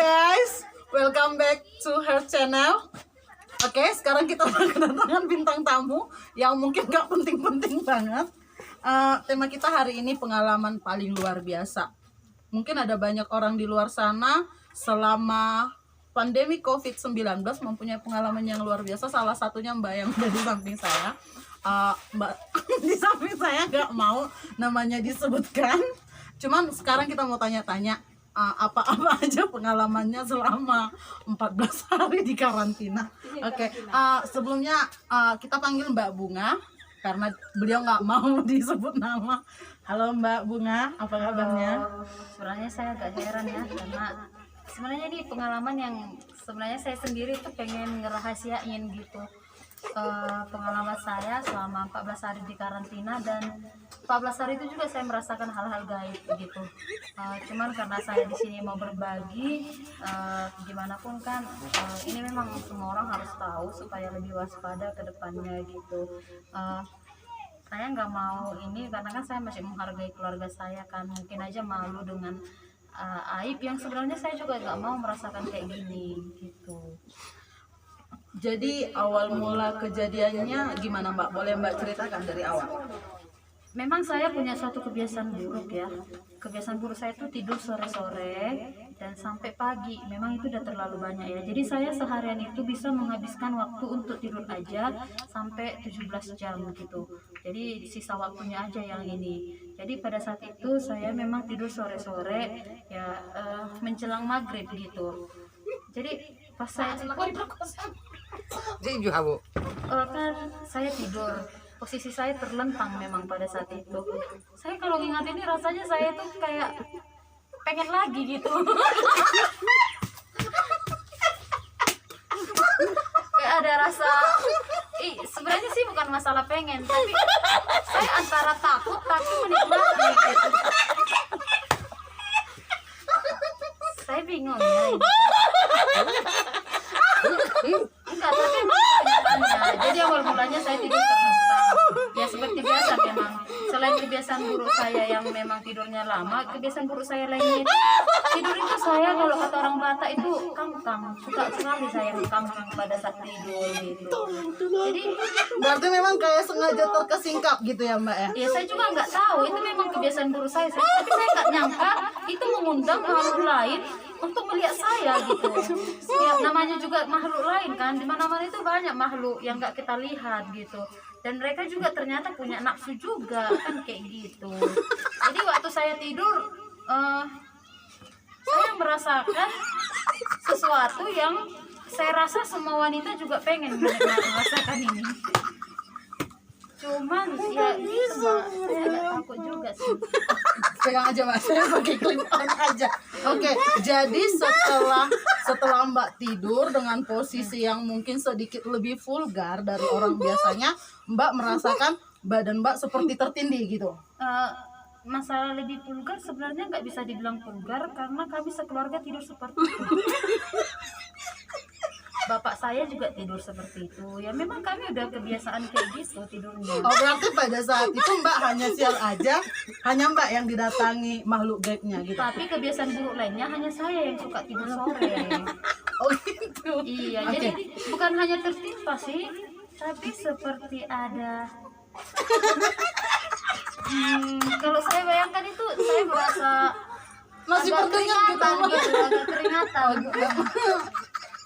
guys, welcome back to her channel. Oke, sekarang kita kedatangan bintang tamu yang mungkin gak penting-penting banget. Tema kita hari ini pengalaman paling luar biasa. Mungkin ada banyak orang di luar sana selama pandemi COVID-19 mempunyai pengalaman yang luar biasa. Salah satunya Mbak yang ada di samping saya. Mbak di samping saya gak mau namanya disebutkan. Cuman sekarang kita mau tanya-tanya apa-apa aja pengalamannya selama 14 hari di karantina. Oke, sebelumnya kita panggil Mbak Bunga karena beliau nggak mau disebut nama. Halo Mbak Bunga, apa kabarnya? Sebenarnya saya agak heran ya, karena sebenarnya ini pengalaman yang sebenarnya saya sendiri tuh pengen ngerahasiain gitu. Pengalaman saya selama 14 hari di karantina, dan 14 hari itu juga saya merasakan hal-hal gaib gitu. Cuman karena saya di sini mau berbagi, gimana pun kan ini memang semua orang harus tahu supaya lebih waspada ke depannya gitu. Saya nggak mau ini karena kan saya masih menghargai keluarga saya kan, mungkin aja malu dengan aib yang sebenarnya saya juga nggak mau merasakan kayak gini gitu. Jadi awal mula kejadiannya gimana Mbak? Boleh Mbak ceritakan dari awal? Memang saya punya suatu kebiasaan buruk ya. Kebiasaan buruk saya itu tidur sore-sore dan sampai pagi. Memang itu udah terlalu banyak ya. Jadi saya seharian itu bisa menghabiskan waktu untuk tidur aja sampai 17 jam gitu. Jadi sisa waktunya aja yang ini. Jadi pada saat itu saya memang tidur sore-sore ya, menjelang maghrib gitu. Jadi pas saya kan saya tidur, posisi saya terlentang memang pada saat itu. Saya kalau ingat ini rasanya saya tuh kayak pengen lagi gitu. Kayak ada rasa, sebenarnya sih bukan masalah pengen, tapi saya antara takut tapi menikmati gitu. Saya bingung ya ini. Enggak, tapi emang kenyataannya. Jadi awal mulanya saya tidur terlentang. Ya seperti biasa memang. Selain kebiasaan buruk saya yang memang tidurnya lama, kebiasaan buruk saya lainnya tidur itu saya kalau kata orang Batak itu kangkang. Suka sekali saya kangkang pada saat tidur gitu. Jadi Berarti memang kayak sengaja terkesingkap gitu ya Mbak ya? ya saya juga nggak tahu itu memang kebiasaan buruk saya. Tapi saya nggak nyangka itu mengundang makhluk lain untuk melihat saya gitu. Ya namanya juga makhluk lain kan, di mana-mana itu banyak makhluk yang nggak kita lihat gitu, dan mereka juga ternyata punya nafsu juga kan kayak gitu. Jadi waktu saya tidur saya merasakan sesuatu yang saya rasa semua wanita juga pengen merasakan ini. Cuman ya gitu Mbak, saya agak takut juga sih. Pegang aja Mbak, saya pakai clip on aja. Oke, jadi setelah Mbak tidur dengan posisi yang mungkin sedikit lebih vulgar dari orang biasanya, Mbak merasakan badan Mbak seperti tertindih gitu. Masalah lebih vulgar sebenarnya nggak bisa dibilang vulgar karena kami sekeluarga tidur seperti itu. Bapak saya juga tidur seperti itu. Ya memang kami udah kebiasaan kayak gitu tidurnya. Oh berarti pada saat itu Mbak hanya sial aja, hanya Mbak yang didatangi makhluk gaibnya gitu. Tapi kebiasaan buruk lainnya hanya saya yang suka tidur sore. Oh gitu. Iya, Oke. jadi bukan hanya tertimpa sih, tapi seperti ada kalau saya bayangkan itu saya merasa Masih agak berkeringat gitu keringatan Mbak. gitu, agak keringatan.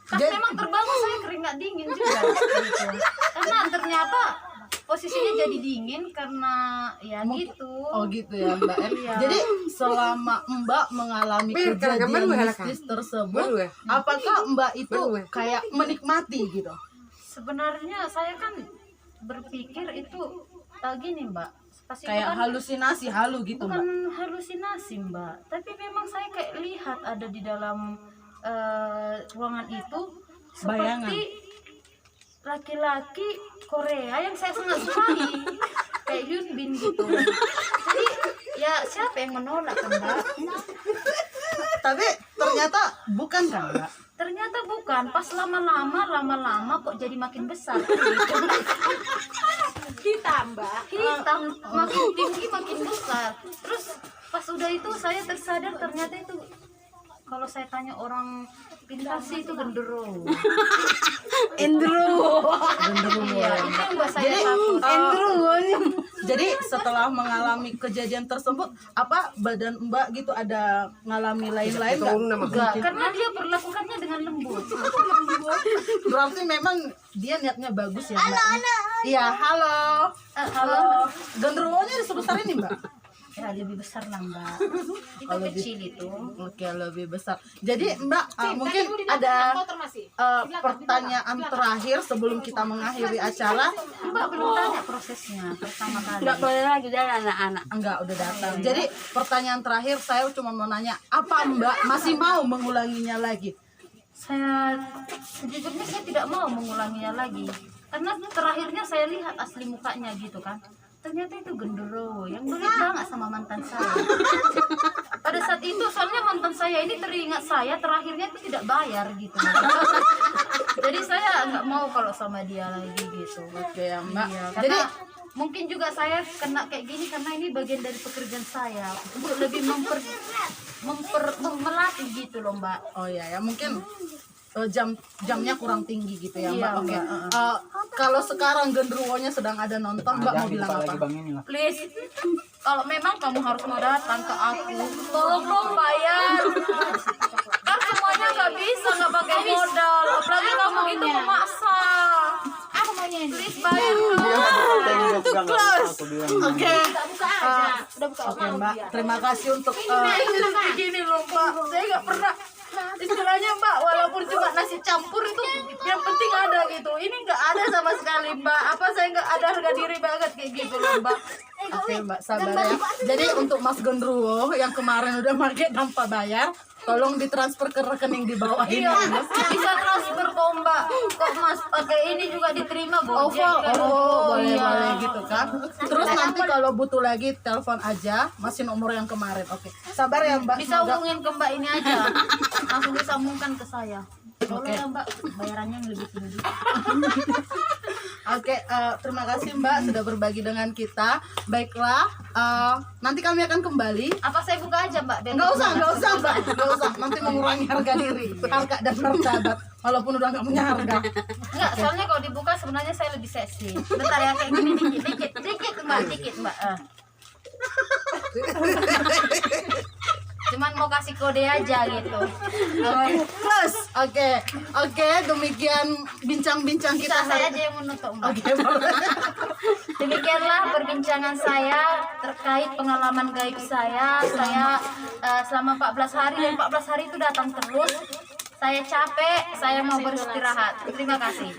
Pas memang terbangun saya keringat dingin juga gitu. Karena ternyata posisinya jadi dingin karena ya gitu. Oh gitu ya Mbak. Iya. Jadi selama Mbak mengalami kejadian mistis tersebut, apakah Mbak itu kayak menikmati gitu? Sebenarnya saya kan berpikir itu gini Mbak, pasti Kayak kan halusinasi halu gitu Mbak. bukan halusinasi Mbak, tapi memang saya kayak lihat ada di dalam ruangan itu Bayangan. seperti laki-laki Korea yang saya sangat sukai kayak Hyun Bin gitu. Jadi ya siapa yang menolak kan Mbak? Tapi ternyata bukan kan Mbak? Ternyata bukan. Pas lama-lama kok jadi makin besar gitu. Hitam, Mbak. Hitam, makin tinggi makin besar. Terus pas udah itu saya tersadar ternyata itu Kalau saya tanya orang pintar sih itu genderuwo. Genderuwo. Iya, itu yang buat saya takut. Jadi setelah mengalami kejadian tersebut, apa badan Mbak gitu ada ngalami lain-lain nggak? Enggak, karena dia perlakukannya dengan lembut. Berarti memang dia niatnya bagus ya Mbak? Iya, halo. Halo. Genderuwonya sebesar ini Mbak? Ya lebih besar lah Mbak. Itu Kalau kecil itu. Oke, lebih besar. Jadi Mbak, mungkin ada pertanyaan terakhir sebelum kita mengakhiri acara. Mbak belum tanya prosesnya pertama kali. Nggak boleh lagi dan anak-anak. Enggak, udah datang. Jadi pertanyaan terakhir saya cuma mau nanya, apa Mbak masih mau mengulanginya lagi? Saya sejujurnya saya tidak mau mengulanginya lagi. Karena terakhirnya saya lihat asli mukanya gitu kan. Ternyata itu genderuwo yang begitu banget sama mantan saya. Pada saat itu soalnya mantan saya ini teringat saya terakhirnya itu tidak bayar gitu. Jadi saya nggak mau kalau sama dia lagi gitu. Oke ya Mbak. Iya, Jadi karena mungkin juga saya kena kayak gini karena ini bagian dari pekerjaan saya untuk lebih melatih gitu loh Mbak. oh ya mungkin jamnya kurang tinggi gitu ya Mbak. Iya, Oke. Mbak. Kalau sekarang genderuwonya sedang ada nonton, Mbak mau bilang apa? Please, kalau memang kamu harus mau datang ke aku, tolong dong bayar. Kan semuanya nggak bisa, nggak pakai modal. Apalagi kamu itu memaksa. Aku maunya please bayar dong. Too close. Oke. Oke Mbak, terima kasih untuk Begini loh Mbak, saya nggak pernah istilahnya Mbak, walaupun cuma nasi campur itu yang penting ada gitu. Ini nggak ada sama sekali Mbak. Apa saya nggak ada harga diri banget kayak gitu loh Mbak. Oke Mbak, sabar ya. Jadi untuk Mas Genderuwo yang kemarin udah pakai tanpa bayar, tolong ditransfer ke rekening di bawah ini. Iya, bisa transfer kok Mbak. Kok Mas pakai ini juga diterima Gojek kan? boleh Iya. boleh gitu kan. Terus nanti kalau butuh lagi telepon aja, masih nomor yang kemarin. Oke, sabar ya Mbak. Bisa Semoga- hubungin ke Mbak ini aja. Langsung disambungkan ke saya. Boleh ya Mbak, bayarannya yang lebih tinggi. Oke, terima kasih Mbak sudah berbagi dengan kita. Baiklah, nanti kami akan kembali. Apa saya buka aja Mbak? Biar Enggak usah Mbak, enggak usah. Nanti mengurangi harga diri, harga dan martabat. Walaupun udah nggak punya harga. Enggak, soalnya kalau dibuka sebenarnya saya lebih seksi. Bentar ya, kayak gini dikit Mbak. Cuman mau kasih kode aja gitu. Oke, close. Oke, demikian bincang-bincang kita Bisa saya hari. aja yang menutup Mbak. Oke, boleh. Demikianlah perbincangan saya terkait pengalaman gaib saya. Saya selama 14 hari dan 14 hari itu datang terus. Saya capek, saya mau beristirahat. Terima kasih.